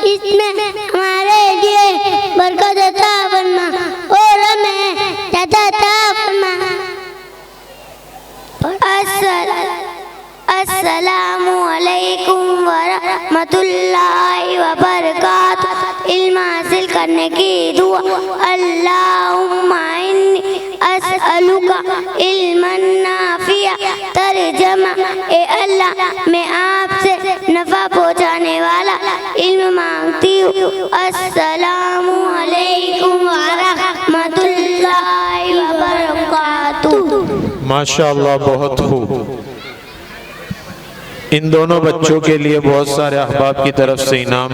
इसमें हमारे लिए बरकत अता फरमा और हमें हिदायत अता फरमा। अस्सलामु अलैकुम व रहमतुल्लाहि व बरकातुहू। इल्म हासिल करने की दुआ। अल्लाहुम्मा इन्नी अस्अलुका इल्मन नाफिया। तर्जमा, ए अल्लाह मैं आपसे नफा पहुँचाने वाला इल्म मांगती हूँ। अस्सलामु अलैकुम व रहमतुल्लाहि व बरकातुहू। माशाअल्लाह, बहुत खूब। इन दोनों बच्चों के लिए बहुत सारे अहबाब की तरफ से इनाम